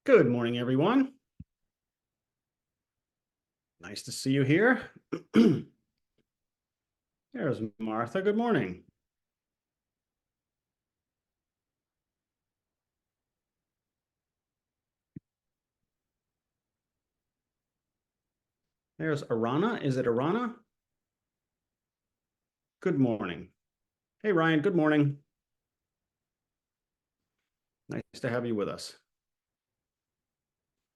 Good morning, everyone. Nice to see you here. There's Martha. Good morning. There's Arana. Is it Arana? Good morning. Hey, Ryan. Good morning. Nice to have you with us.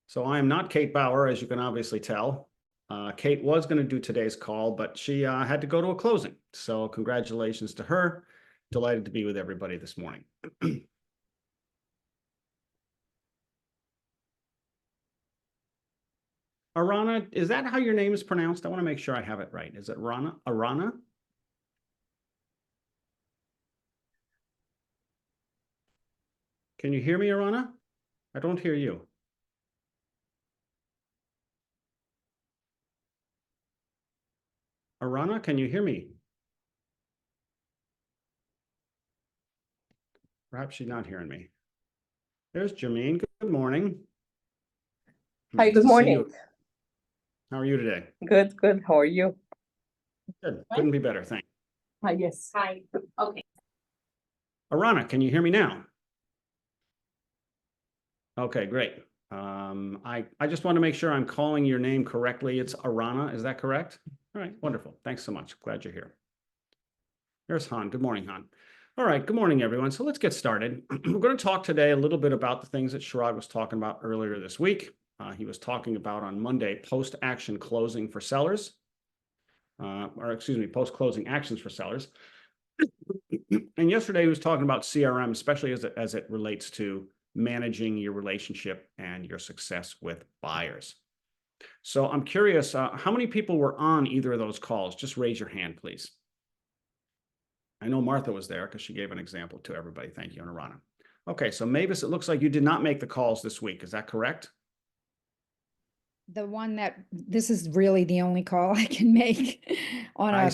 So I am not Kate Bauer, as you can obviously tell. Kate was going to do today's call, but she had to go to a closing. So congratulations to her. Delighted to be with everybody this morning. Arana, is that how your name is pronounced? I want to make sure I have it right. Is it Rana? Arana? Can you hear me, Arana? I don't hear you. Arana, can you hear me? Perhaps she's not hearing me. There's Jermaine. Good morning. Hi, good morning. How are you today? Good, good. How are you? Good. Couldn't be better. Thanks. Hi, yes. Hi. Okay. Arana, can you hear me now? Okay, great. I just want to make sure I'm calling your name correctly. It's Arana. Is that correct? All right, wonderful. Thanks so much. Glad you're here. There's Han. Good morning, Han. All right, good morning, everyone. So let's get started. We're going to talk today a little bit about the things that Chirag was talking about earlier this week. He was talking about on Monday, post-action closing for sellers, post-closing actions for sellers. And yesterday he was talking about CRM, especially as it relates to managing your relationship and your success with buyers. So I'm curious, how many people were on either of those calls? Just raise your hand, please. I know Martha was there because she gave an example to everybody. Thank you, and Arana. Okay, so Mavis, it looks like you did not make the calls this week. Is that correct? This is really the only call I can make on a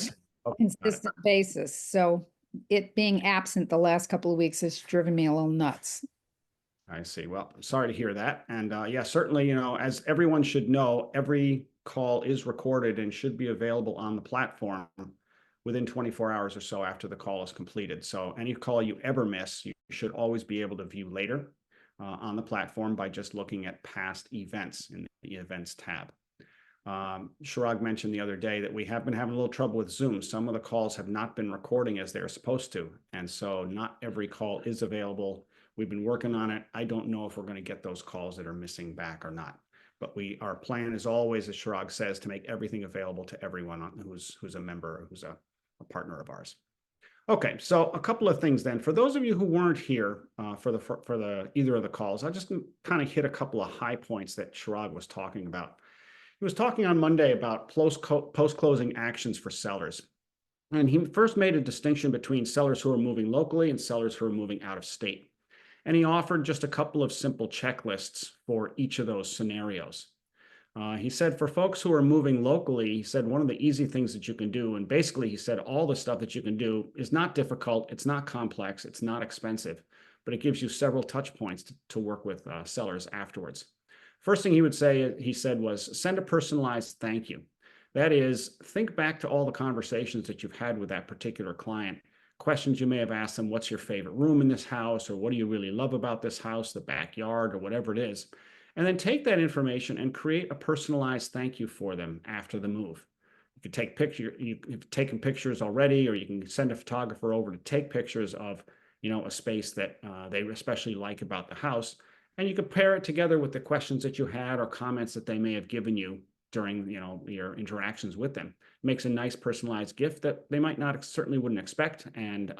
consistent basis. So it being absent the last couple of weeks has driven me a little nuts. I see. Well, I'm sorry to hear that. And yeah, certainly, as everyone should know, every call is recorded and should be available on the platform within 24 hours or so after the call is completed. So any call you ever miss, you should always be able to view later on the platform by just looking at past events in the events tab. Chirag mentioned the other day that we have been having a little trouble with Zoom. Some of the calls have not been recording as they're supposed to. And so not every call is available. We've been working on it. I don't know if we're going to get those calls that are missing back or not. But our plan is always, as Chirag says, to make everything available to everyone who's a member, who's a partner of ours. Okay, so a couple of things then. For those of you who weren't here for either of the calls, I'll just kind of hit a couple of high points that Chirag was talking about. He was talking on Monday about post-closing actions for sellers. And he first made a distinction between sellers who are moving locally and sellers who are moving out of state. And he offered just a couple of simple checklists for each of those scenarios. He said for folks who are moving locally, he said one of the easy things that you can do, and basically he said all the stuff that you can do is not difficult, it's not complex, it's not expensive, but it gives you several touch points to work with sellers afterwards. First thing he said was send a personalized thank you. That is, think back to all the conversations that you've had with that particular client. Questions you may have asked them, what's your favorite room in this house? Or what do you really love about this house, the backyard, or whatever it is? And then take that information and create a personalized thank you for them after the move. You could take pictures, you've taken pictures already, or you can send a photographer over to take pictures of, a space that they especially like about the house. And you could pair it together with the questions that you had or comments that they may have given you during, your interactions with them. It makes a nice personalized gift that they might not, certainly wouldn't expect, and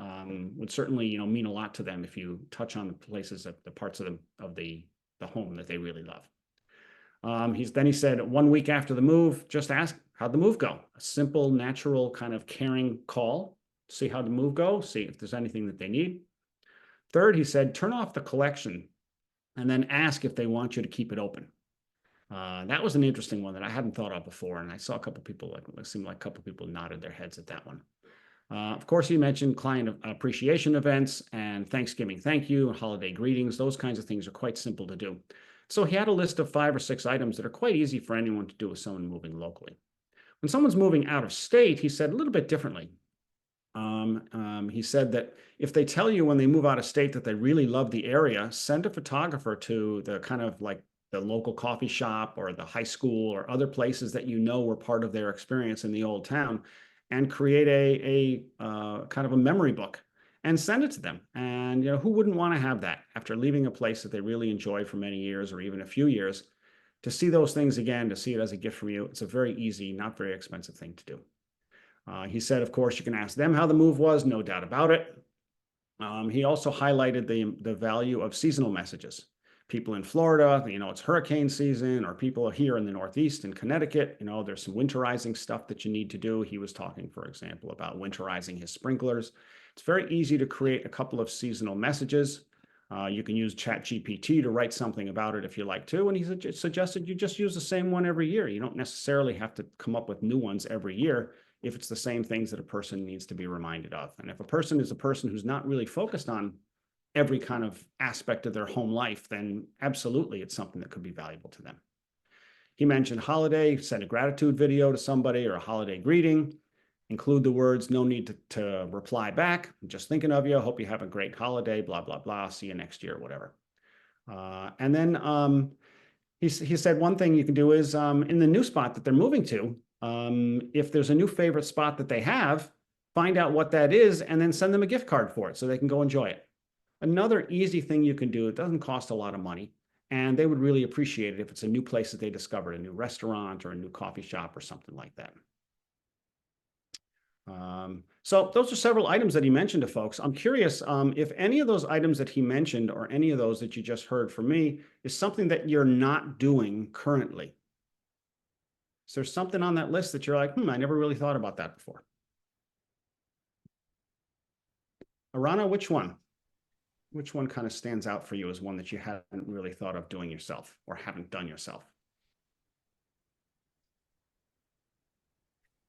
would certainly, mean a lot to them if you touch on the places of the parts of the home that they really love. He said 1 week after the move, just ask how'd the move go. A simple, natural kind of caring call. See how the move go. See if there's anything that they need. Third, he said turn off the collection and then ask if they want you to keep it open. That was an interesting one that I hadn't thought of before, and I saw a couple people, it seemed like a couple people nodded their heads at that one. Of course, he mentioned client appreciation events and Thanksgiving thank you, holiday greetings. Those kinds of things are quite simple to do. So he had a list of 5 or 6 items that are quite easy for anyone to do with someone moving locally. When someone's moving out of state, he said a little bit differently. He said that if they tell you when they move out of state that they really love the area, send a photographer to the kind of like the local coffee shop or the high school or other places that you know were part of their experience in the old town, and create a kind of a memory book and send it to them. And who wouldn't want to have that after leaving a place that they really enjoyed for many years or even a few years, to see those things again, to see it as a gift from you. It's a very easy, not very expensive thing to do. He said, of course, you can ask them how the move was, no doubt about it. He also highlighted the value of seasonal messages. People in Florida, it's hurricane season, or people here in the Northeast in Connecticut, there's some winterizing stuff that you need to do. He was talking, for example, about winterizing his sprinklers. It's very easy to create a couple of seasonal messages. You can use ChatGPT to write something about it if you like to. And he suggested you just use the same one every year. You don't necessarily have to come up with new ones every year if it's the same things that a person needs to be reminded of. And if a person is a person who's not really focused on every kind of aspect of their home life, then absolutely it's something that could be valuable to them. He mentioned holiday, send a gratitude video to somebody or a holiday greeting, include the words, no need to reply back, just thinking of you, hope you have a great holiday, blah, blah, blah, see you next year, whatever. And then he said one thing you can do is in the new spot that they're moving to, if there's a new favorite spot that they have, find out what that is and then send them a gift card for it so they can go enjoy it. Another easy thing you can do, it doesn't cost a lot of money, and they would really appreciate it if it's a new place that they discovered, a new restaurant or a new coffee shop or something like that. So those are several items that he mentioned to folks. I'm curious if any of those items that he mentioned or any of those that you just heard from me is something that you're not doing currently. Is there something on that list that you're like, I never really thought about that before? Arana, which one? Which one kind of stands out for you as one that you haven't really thought of doing yourself or haven't done yourself?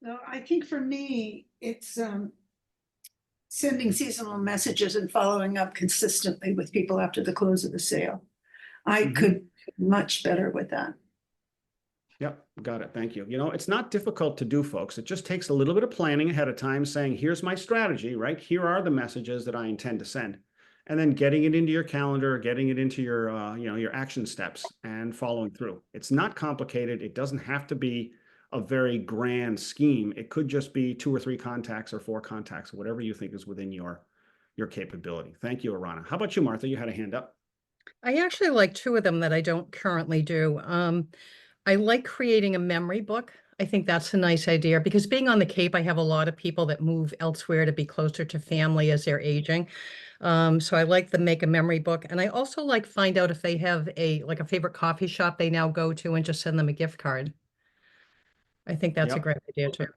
No, I think for me, it's sending seasonal messages and following up consistently with people after the close of the sale. I could much better with that. Yep, got it. Thank you. It's not difficult to do, folks. It just takes a little bit of planning ahead of time, saying, here's my strategy, right? Here are the messages that I intend to send. And then getting it into your calendar, getting it into your, your action steps and following through. It's not complicated. It doesn't have to be a very grand scheme. It could just be 2 or 3 contacts or 4 contacts, whatever you think is within your capability. Thank you, Arana. How about you, Martha? You had a hand up. I actually like 2 of them that I don't currently do. I like creating a memory book. I think that's a nice idea because being on the Cape, I have a lot of people that move elsewhere to be closer to family as they're aging. So I like to make a memory book. And I also like find out if they have a favorite coffee shop they now go to and just send them a gift card. I think that's a great idea too.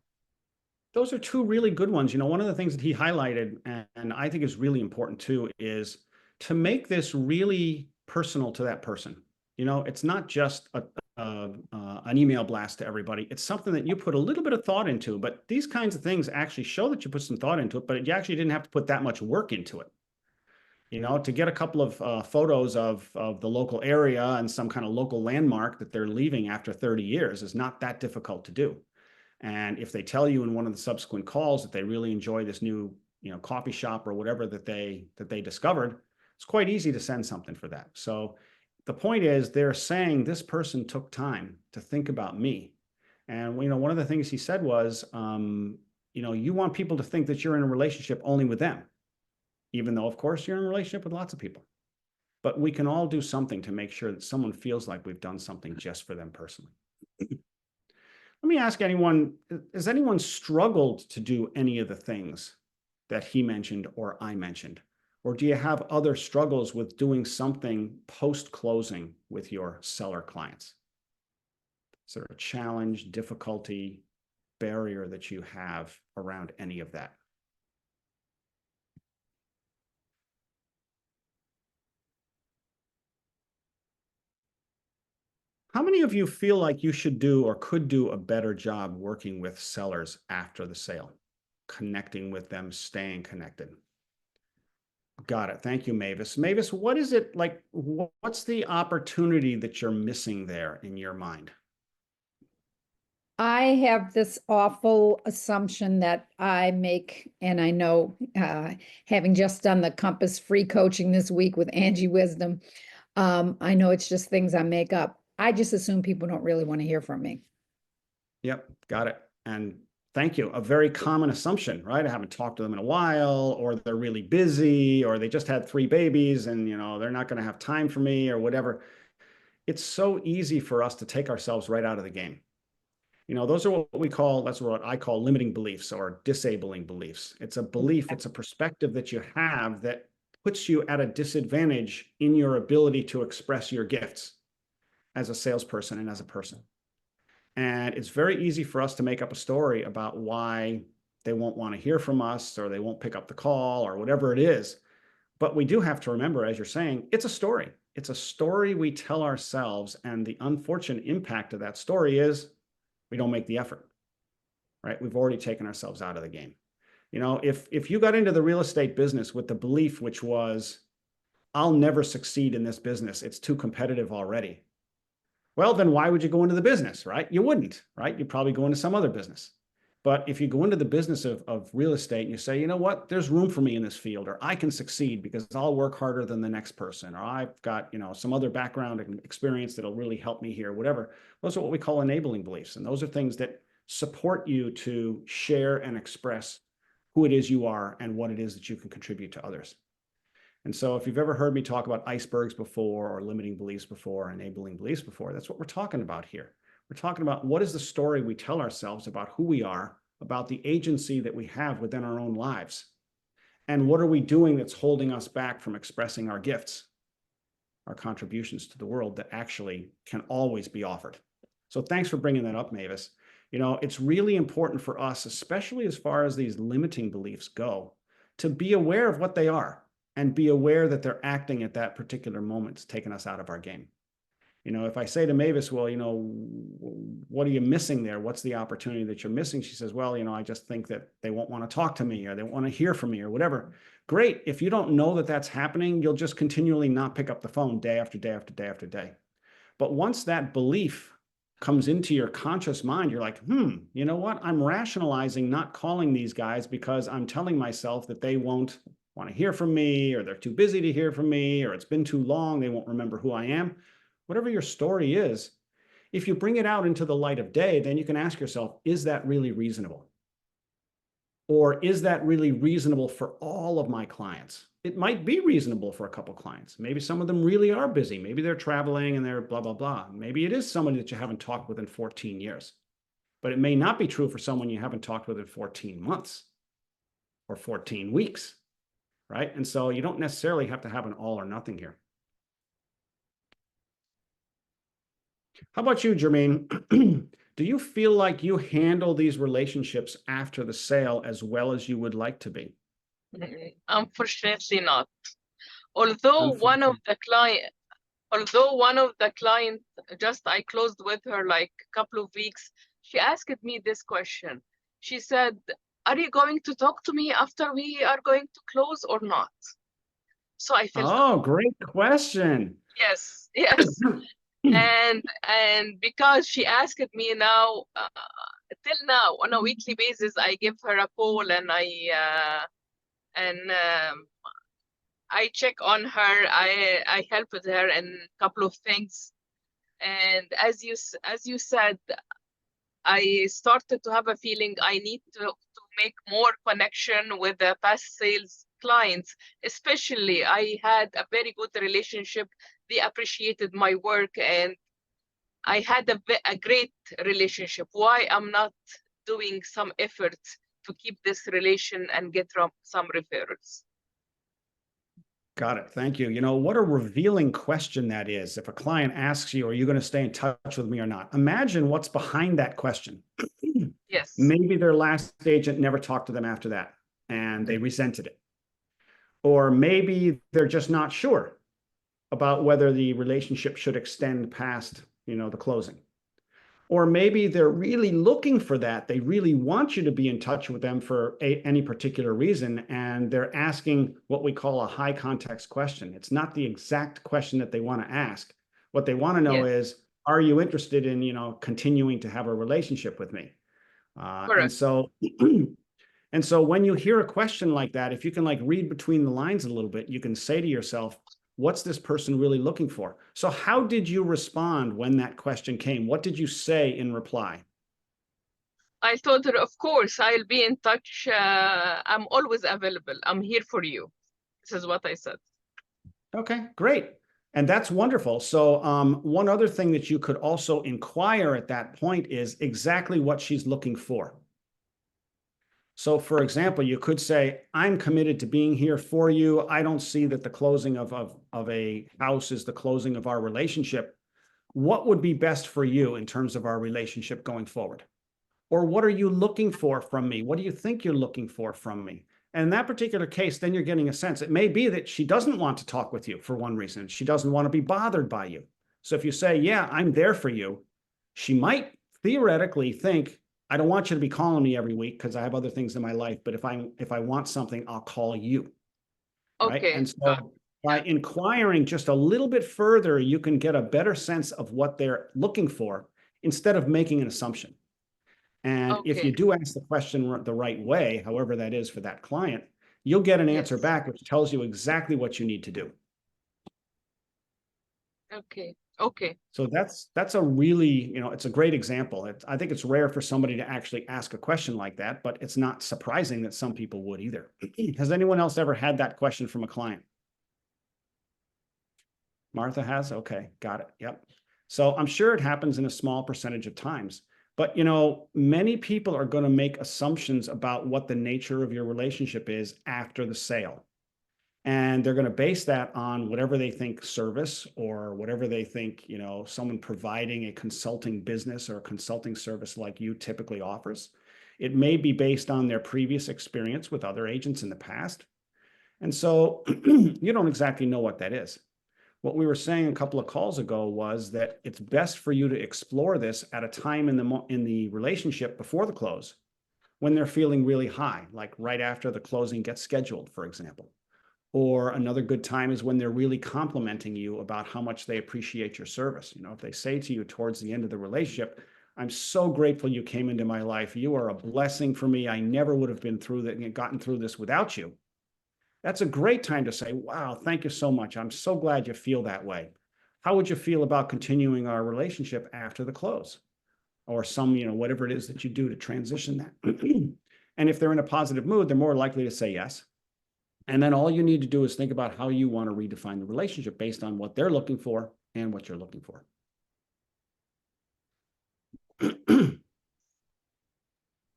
Those are 2 really good ones. One of the things that he highlighted, and I think is really important too, is to make this really personal to that person. It's not just an email blast to everybody. It's something that you put a little bit of thought into, but these kinds of things actually show that you put some thought into it, but you actually didn't have to put that much work into it. To get a couple of photos of the local area and some kind of local landmark that they're leaving after 30 years is not that difficult to do. And if they tell you in one of the subsequent calls that they really enjoy this new, coffee shop or whatever that they discovered, it's quite easy to send something for that. So the point is they're saying this person took time to think about me. And, one of the things he said was, you want people to think that you're in a relationship only with them, even though, of course, you're in a relationship with lots of people. But we can all do something to make sure that someone feels like we've done something just for them personally. Let me ask anyone, has anyone struggled to do any of the things that he mentioned or I mentioned? Or do you have other struggles with doing something post-closing with your seller clients? Is there a challenge, difficulty, barrier that you have around any of that? How many of you feel like you should do or could do a better job working with sellers after the sale, connecting with them, staying connected? Got it. Thank you, Mavis. Mavis, what is it like? What's the opportunity that you're missing there in your mind? I have this awful assumption that I make, and I know, having just done the Compass free coaching this week with Angie Wisdom, I know it's just things I make up. I just assume people don't really want to hear from me. Yep, got it. And thank you. A very common assumption, right? I haven't talked to them in a while, or they're really busy, or they just had 3 babies and, they're not going to have time for me or whatever. It's so easy for us to take ourselves right out of the game. Those are that's what I call limiting beliefs or disabling beliefs. It's a belief, it's a perspective that you have that puts you at a disadvantage in your ability to express your gifts as a salesperson and as a person. And it's very easy for us to make up a story about why they won't want to hear from us or they won't pick up the call or whatever it is. But we do have to remember, as you're saying, it's a story. It's a story we tell ourselves. And the unfortunate impact of that story is we don't make the effort, right? We've already taken ourselves out of the game. If you got into the real estate business with the belief, which was, I'll never succeed in this business, it's too competitive already. Well, then why would you go into the business, right? You wouldn't, right? You'd probably go into some other business. But if you go into the business of real estate and you say, you know what, there's room for me in this field, or I can succeed because I'll work harder than the next person, or I've got, some other background and experience that'll really help me here, whatever. Those are what we call enabling beliefs. And those are things that support you to share and express who it is you are and what it is that you can contribute to others. And so if you've ever heard me talk about icebergs before, or limiting beliefs before, enabling beliefs before, that's what we're talking about here. We're talking about what is the story we tell ourselves about who we are, about the agency that we have within our own lives. And what are we doing that's holding us back from expressing our gifts, our contributions to the world that actually can always be offered. So thanks for bringing that up, Mavis. It's really important for us, especially as far as these limiting beliefs go, to be aware of what they are and be aware that they're acting at that particular moment, taking us out of our game. If I say to Mavis, well, what are you missing there? What's the opportunity that you're missing? She says, well, I just think that they won't want to talk to me, or they won't want to hear from me, or whatever. Great. If you don't know that that's happening, you'll just continually not pick up the phone day after day after day after day. But once that belief comes into your conscious mind, you're like, you know what? I'm rationalizing not calling these guys because I'm telling myself that they won't want to hear from me, or they're too busy to hear from me, or it's been too long, they won't remember who I am. Whatever your story is, if you bring it out into the light of day, then you can ask yourself, is that really reasonable? Or is that really reasonable for all of my clients? It might be reasonable for a couple clients. Maybe some of them really are busy. Maybe they're traveling and they're blah, blah, blah. Maybe it is somebody that you haven't talked with in 14 years. But it may not be true for someone you haven't talked with in 14 months or 14 weeks, right? And so you don't necessarily have to have an all or nothing here. How about you, Jermaine? Do you feel like you handle these relationships after the sale as well as you would like to be? Unfortunately not. Although one of the client, just I closed with her like a couple of weeks, she asked me this question. She said, are you going to talk to me after we are going to close or not? So I felt, oh, great question. Yes. And because she asked me now, till now on a weekly basis, I give her a call and I check on her. I help with her in a couple of things. And as you said, I started to have a feeling I need to make more connection with the past sales clients. Especially, I had a very good relationship. They appreciated my work, and I had a great relationship. Why I'm not doing some effort to keep this relation and get some referrals? Got it. Thank you. What a revealing question that is. If a client asks you, are you going to stay in touch with me or not? Imagine what's behind that question. Yes. Maybe their last agent never talked to them after that and they resented it. Or maybe they're just not sure about whether the relationship should extend past, the closing. Or maybe they're really looking for that. They really want you to be in touch with them for any particular reason. And they're asking what we call a high context question. It's not the exact question that they want to ask. What they want to know Yes, is, are you interested in, continuing to have a relationship with me? And correct. so, and so when you hear a question like that, if you can like read between the lines a little bit, you can say to yourself, what's this person really looking for? So how did you respond when that question came? What did you say in reply? I told her, of course, I'll be in touch. I'm always available. I'm here for you. This is what I said. Okay, great. And that's wonderful. So one other thing that you could also inquire at that point is exactly what she's looking for. So for example, you could say, I'm committed to being here for you. I don't see that the closing of a house is the closing of our relationship. What would be best for you in terms of our relationship going forward? Or what are you looking for from me? What do you think you're looking for from me? And in that particular case, then you're getting a sense. It may be that she doesn't want to talk with you for one reason. She doesn't want to be bothered by you. So if you say, yeah, I'm there for you, she might theoretically think, I don't want you to be calling me every week because I have other things in my life. But if I want something, I'll call you. Right. Okay. And so by inquiring just a little bit further, you can get a better sense of what they're looking for instead of making an assumption. And if Okay. you do ask the question the right way, however that is for that client, you'll get an answer Yes. back which tells you exactly what you need to do. Okay. Okay. So that's a really, it's a great example. I think it's rare for somebody to actually ask a question like that, but it's not surprising that some people would either. Has anyone else ever had that question from a client? Martha has? Okay, got it. Yep. So I'm sure it happens in a small percentage of times. But many people are going to make assumptions about what the nature of your relationship is after the sale. And they're going to base that on whatever they think service or whatever they think, someone providing a consulting business or a consulting service like you typically offers. It may be based on their previous experience with other agents in the past. And so you don't exactly know what that is. What we were saying a couple of calls ago was that it's best for you to explore this at a time in the relationship before the close, when they're feeling really high, like right after the closing gets scheduled, for example. Or another good time is when they're really complimenting you about how much they appreciate your service. If they say to you towards the end of the relationship, I'm so grateful you came into my life. You are a blessing for me. I never would have gotten through this without you. That's a great time to say, wow, thank you so much. I'm so glad you feel that way. How would you feel about continuing our relationship after the close? Or whatever it is that you do to transition that. And if they're in a positive mood, they're more likely to say yes. And then all you need to do is think about how you want to redefine the relationship based on what they're looking for and what you're looking for.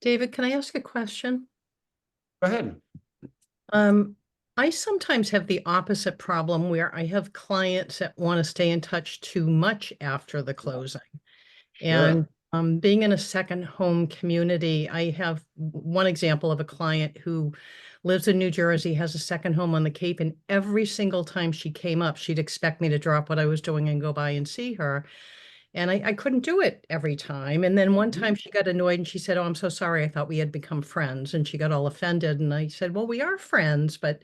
David, can I ask a question? Go ahead. I sometimes have the opposite problem where I have clients that want to stay in touch too much after the closing. And being in a second home community, I have one example of a client who lives in New Jersey, has a second home on the Cape, and every single time she came up, she'd expect me to drop what I was doing and go by and see her. And I couldn't do it every time. And then one time she got annoyed and she said, oh, I'm so sorry. I thought we had become friends. And she got all offended. And I said, well, we are friends, but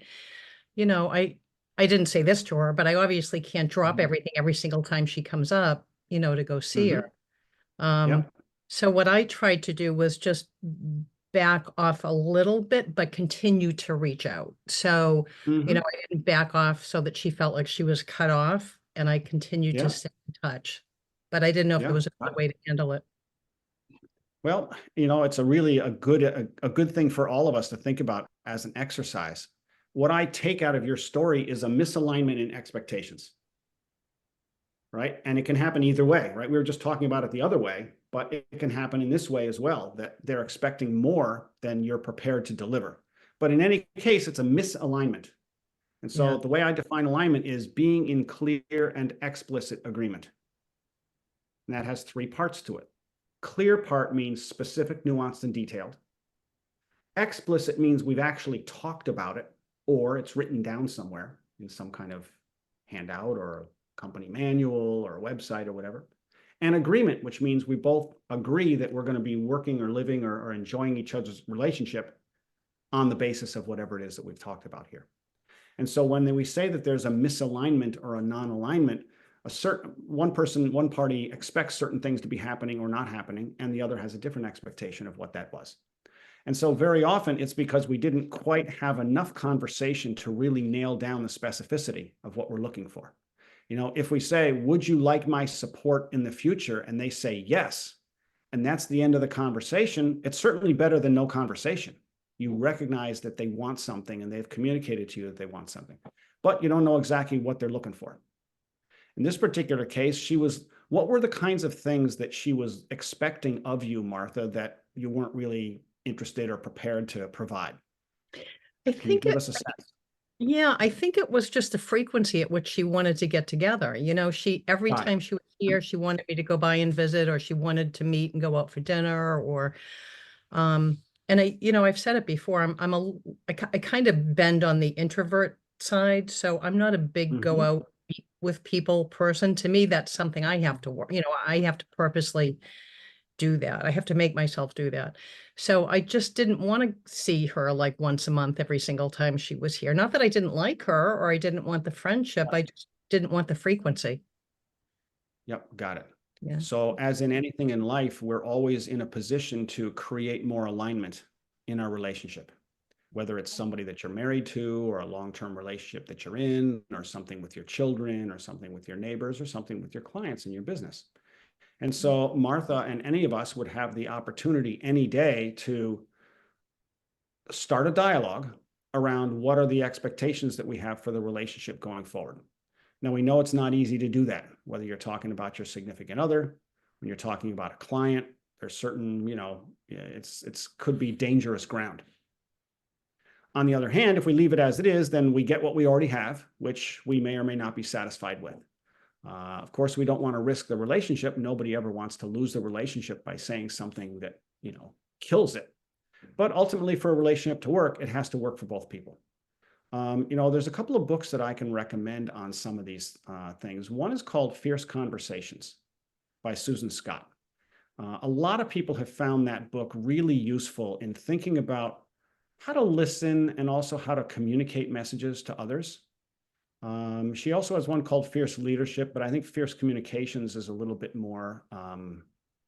I didn't say this to her, but I obviously can't drop everything every single time she comes up, to go see her. Yep. So what I tried to do was just back off a little bit, but continue to reach out. So, I didn't back off so that she felt like she was cut off, and I continued to Yeah. stay in touch. But I didn't know if there was a good way to handle it. Well, it's a good thing for all of us to think about as an exercise. What I take out of your story is a misalignment in expectations. Right? And it can happen either way, right? We were just talking about it the other way, but it can happen in this way as well, that they're expecting more than you're prepared to deliver. But in any case, it's a misalignment. And so the way I define alignment is being in clear and explicit agreement. And that has three parts to it. Clear part means specific, nuanced, and detailed. Explicit means we've actually talked about it, or it's written down somewhere in some kind of handout or company manual or a website or whatever. and agreement, which means we both agree that we're going to be working or living or enjoying each other's relationship on the basis of whatever it is that we've talked about here. And so when we say that there's a misalignment or a non-alignment, one party expects certain things to be happening or not happening, and the other has a different expectation of what that was. And so very often it's because we didn't quite have enough conversation to really nail down the specificity of what we're looking for. You know, if we say, would you like my support in the future? And they say yes, and that's the end of the conversation, it's certainly better than no conversation. You recognize that they want something and they've communicated to you that they want something, but you don't know exactly what they're looking for. In this particular case, what were the kinds of things that she was expecting of you, Martha, that you weren't really interested or prepared to provide? Can you give us a sense? Yeah, I think it was just the frequency at which she wanted to get together. You know, every Right. time she was here, she wanted me to go by and visit, or she wanted to meet and go out for dinner, or, and I've said it before, I kind of bend on the introvert side. So I'm not a big go out meet with people person. To me, that's something I have to work, I have to purposely do that. I have to make myself do that. So I just didn't want to see her like once a month every single time she was here. Not that I didn't like her or I didn't want the friendship. I just didn't want the frequency. Yep, got it. Yeah. So as in anything in life, we're always in a position to create more alignment in our relationship, whether it's somebody that you're married to or a long-term relationship that you're in, or something with your children, or something with your neighbors, or something with your clients in your business. And so Martha and any of us would have the opportunity any day to start a dialogue around what are the expectations that we have for the relationship going forward. Now, we know it's not easy to do that, whether you're talking about your significant other, when you're talking about a client, there's certain, it's could be dangerous ground. On the other hand, if we leave it as it is, then we get what we already have, which we may or may not be satisfied with. Of course, we don't want to risk the relationship. Nobody ever wants to lose the relationship by saying something that, kills it. But ultimately, for a relationship to work, it has to work for both people. There's a couple of books that I can recommend on some of these things. One is called Fierce Conversations by Susan Scott. A lot of people have found that book really useful in thinking about how to listen and also how to communicate messages to others. She also has one called Fierce Leadership, but I think Fierce Communications is a little bit more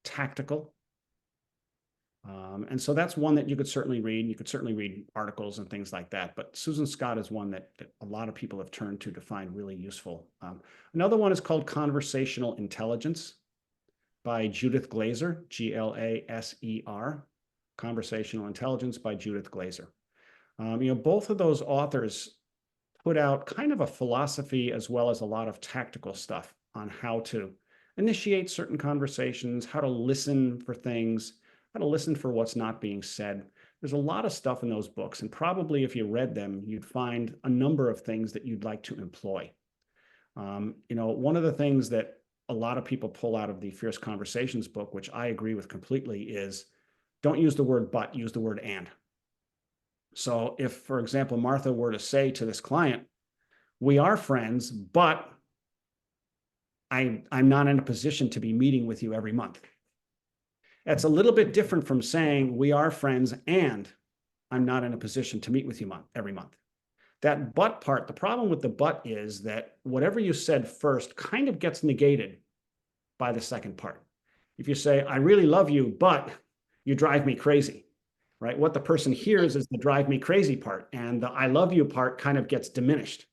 tactical. And so that's one that you could certainly read. You could certainly read articles and things like that. But Susan Scott is one that a lot of people have turned to find really useful. Another one is called Conversational Intelligence by Judith Glaser, Glaser. Conversational Intelligence by Judith Glaser. Both of those authors put out kind of a philosophy as well as a lot of tactical stuff on how to initiate certain conversations, how to listen for things, how to listen for what's not being said. There's a lot of stuff in those books, and probably if you read them, you'd find a number of things that you'd like to employ. One of the things that a lot of people pull out of the Fierce Conversations book, which I agree with completely, is don't use the word but, use the word and. So if, for example, Martha were to say to this client, we are friends, but I'm not in a position to be meeting with you every month. That's a little bit different from saying we are friends and I'm not in a position to meet with you every month. That but part, the problem with the but is that whatever you said first kind of gets negated by the second part. If you say, I really love you, but you drive me crazy, right? What the person hears is the drive me crazy part, and the I love you part kind of gets diminished.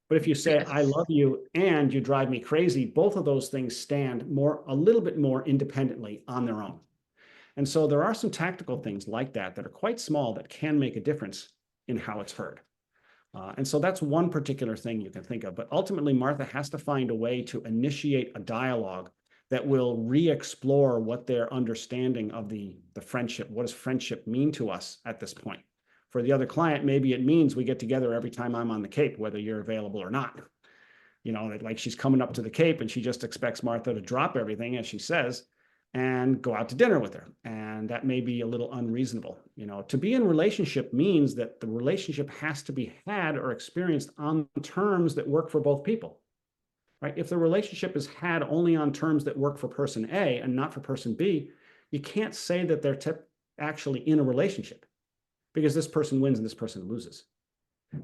But if you say, I love you and you drive me crazy, both of those things stand a little bit more independently on their own. And so there are some tactical things like that are quite small that can make a difference in how it's heard. And so that's one particular thing you can think of. But ultimately, Martha has to find a way to initiate a dialogue that will re-explore what their understanding of the friendship, what does friendship mean to us at this point? For the other client, maybe it means we get together every time I'm on the Cape, whether you're available or not. Like she's coming up to the Cape and she just expects Martha to drop everything, as she says, and go out to dinner with her. And that may be a little unreasonable. To be in relationship means that the relationship has to be had or experienced on terms that work for both people. right? If the relationship is had only on terms that work for person A and not for person B, you can't say that they're actually in a relationship, because this person wins and this person loses.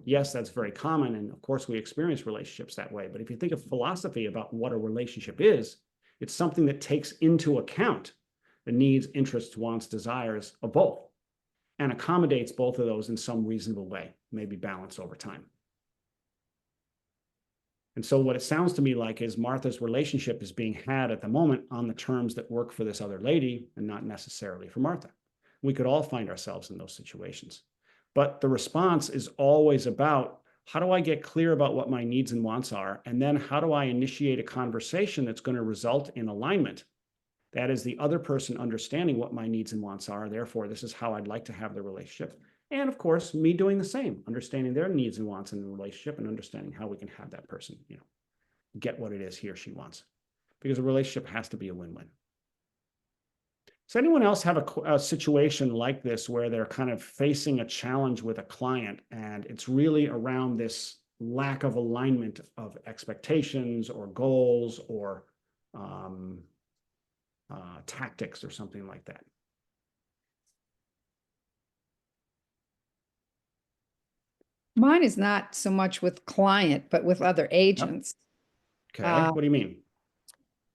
Yes, that's very common. And of course, we experience relationships that way. But if you think of philosophy about what a relationship is, it's something that takes into account the needs, interests, wants, desires of both, and accommodates both of those in some reasonable way, maybe balance over time. And so what it sounds to me like is Martha's relationship is being had at the moment on the terms that work for this other lady and not necessarily for Martha. We could all find ourselves in those situations. But the response is always about, how do I get clear about what my needs and wants are? And then how do I initiate a conversation that's going to result in alignment? That is the other person understanding what my needs and wants are. Therefore, this is how I'd like to have the relationship. And of course, me doing the same, understanding their needs and wants in the relationship and understanding how we can have that person, get what it is he or she wants. Because a relationship has to be a win-win. Does anyone else have a situation like this where they're kind of facing a challenge with a client and it's really around this lack of alignment of expectations or goals or tactics or something like that? Mine is not so much with client, but with other agents. Okay, what do you mean?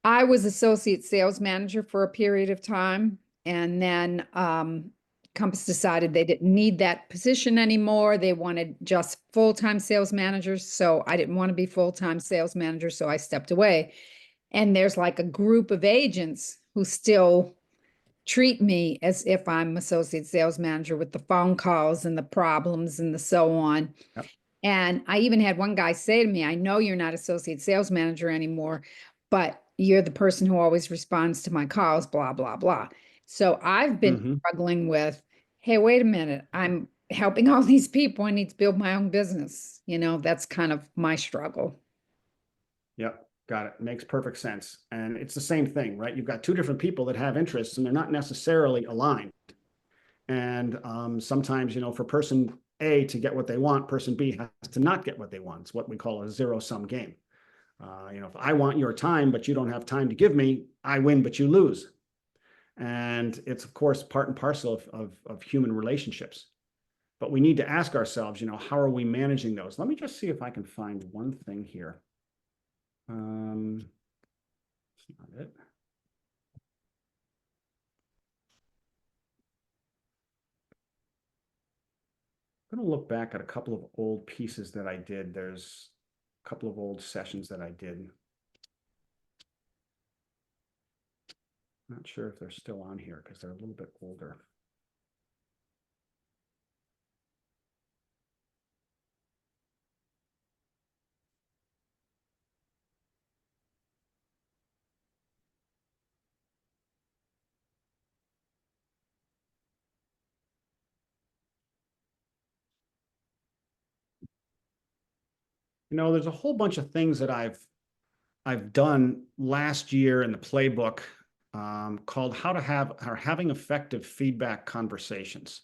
I was associate sales manager for a period of time, and then Compass decided they didn't need that position anymore. They wanted just full-time sales managers. So I didn't want to be full-time sales manager, so I stepped away. And there's like a group of agents who still treat me as if I'm associate sales manager with the phone calls and the problems and the so on. Yep. And I even had one guy say to me, I know you're not associate sales manager anymore, but you're the person who always responds to my calls, blah, blah, blah. So I've been struggling with, hey, wait a minute, I'm helping all these people. I need to build my own business. That's kind of my struggle. Yep. Got it. Makes perfect sense. And it's the same thing, right? You've got two different people that have interests and they're not necessarily aligned. And sometimes, for person A to get what they want, person B has to not get what they want. It's what we call a zero-sum game. If I want your time, but you don't have time to give me, I win, but you lose. And it's, of course, part and parcel of human relationships. But we need to ask ourselves, how are we managing those? Let me just see if I can find one thing here. That's not it. I'm going to look back at a couple of old pieces that I did. There's a couple of old sessions that I did. Not sure if they're still on here because they're a little bit older. There's a whole bunch of things that I've done last year in the playbook called having effective feedback conversations.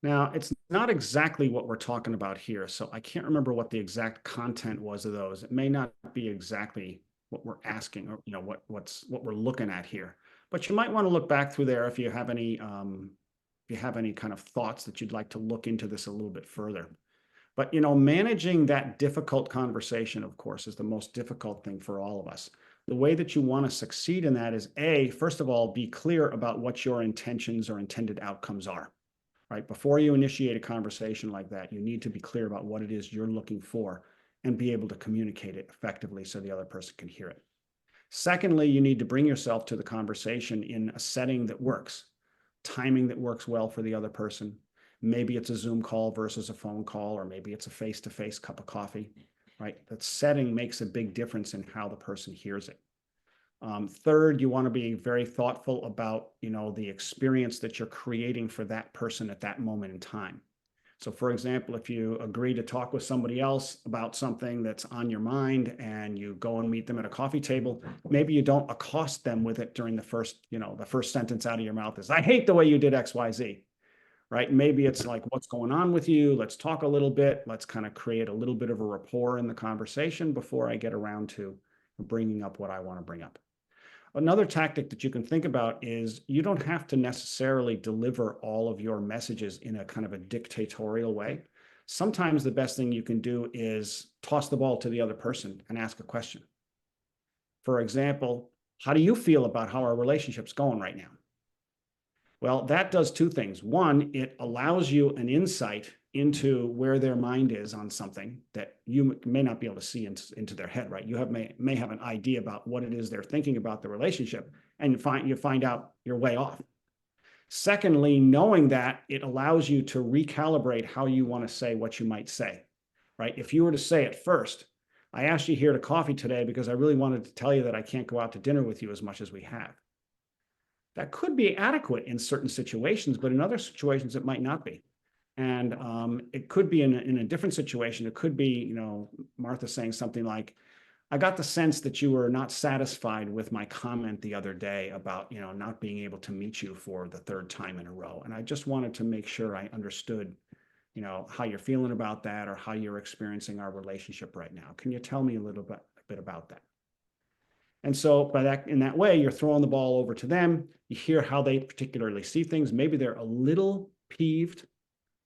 Now, it's not exactly what we're talking about here, so I can't remember what the exact content was of those. It may not be exactly what we're asking or what we're looking at here. But you might want to look back through there if you have any kind of thoughts that you'd like to look into this a little bit further. But managing that difficult conversation, of course, is the most difficult thing for all of us. The way that you want to succeed in that is first of all, be clear about what your intentions or intended outcomes are. Right? Before you initiate a conversation like that, you need to be clear about what it is you're looking for and be able to communicate it effectively so the other person can hear it. Secondly, you need to bring yourself to the conversation in a setting that works, timing that works well for the other person. Maybe it's a Zoom call versus a phone call, or maybe it's a face-to-face cup of coffee, right? That setting makes a big difference in how the person hears it. Third, you want to be very thoughtful about, the experience that you're creating for that person at that moment in time. So for example, if you agree to talk with somebody else about something that's on your mind and you go and meet them at a coffee table, maybe you don't accost them with it during the first sentence out of your mouth is, I hate the way you did X, Y, Z. Right? Maybe it's like, what's going on with you? Let's talk a little bit. Let's kind of create a little bit of a rapport in the conversation before I get around to bringing up what I want to bring up. Another tactic that you can think about is you don't have to necessarily deliver all of your messages in a kind of a dictatorial way. Sometimes the best thing you can do is toss the ball to the other person and ask a question. For example, how do you feel about how our relationship's going right now? Well, that does two things. One, it allows you an insight into where their mind is on something that you may not be able to see into their head, right? You may have an idea about what it is they're thinking about the relationship, and you find out you're way off. Secondly, knowing that, it allows you to recalibrate how you want to say what you might say, right? If you were to say at first, I asked you here to coffee today because I really wanted to tell you that I can't go out to dinner with you as much as we have. That could be adequate in certain situations, but in other situations, it might not be. And it could be in a different situation. It could be, Martha saying something like, I got the sense that you were not satisfied with my comment the other day about, not being able to meet you for the third time in a row. And I just wanted to make sure I understood, how you're feeling about that or how you're experiencing our relationship right now. Can you tell me a little bit about that? And so in that way, you're throwing the ball over to them. You hear how they particularly see things. Maybe they're a little peeved,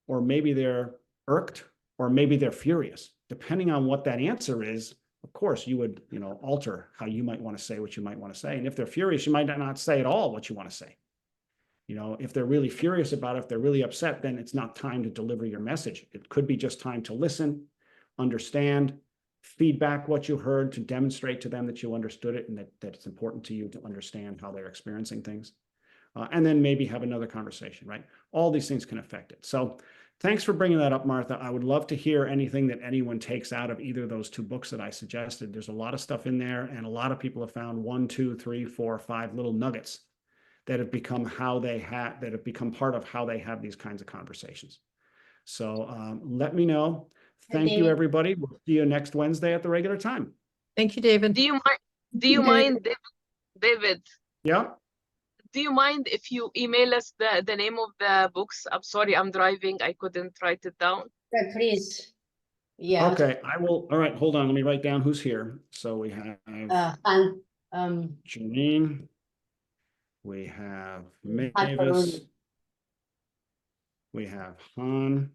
or maybe they're irked, or maybe they're furious. Depending on what that answer is, of course, you would, alter how you might want to say what you might want to say. And if they're furious, you might not say at all what you want to say. If they're really furious about it, if they're really upset, then it's not time to deliver your message. It could be just time to listen, understand, feedback what you heard, to demonstrate to them that you understood it and that it's important to you to understand how they're experiencing things. And then maybe have another conversation, right? All these things can affect it. So thanks for bringing that up, Martha. I would love to hear anything that anyone takes out of either of those two books that I suggested. There's a lot of stuff in there, and a lot of people have found 1, 2, 3, 4, 5 little nuggets that have become part of how they have these kinds of conversations. So let me know. Thank you, everybody. We'll see you next Wednesday at the regular time. Thank you, David. Do you mind, David? Yeah. Do you mind if you email us the name of the books? I'm sorry, I'm driving. I couldn't write it down. Yeah, please. Yeah. Okay, I will. All right, hold on. Let me write down who's here. So we have Janine. We have Mavis. We have Han.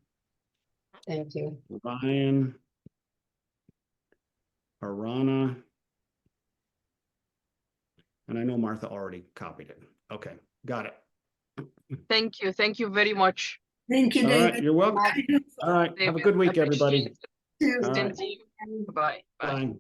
Thank you. Ryan. Arana. And I know Martha already copied it. Okay, got it. Thank you. Thank you very much. Thank you, All right, David. you're welcome. All right, have a good week, everybody. Appreciate it. All right. Same to you. Bye. Bye. Bye.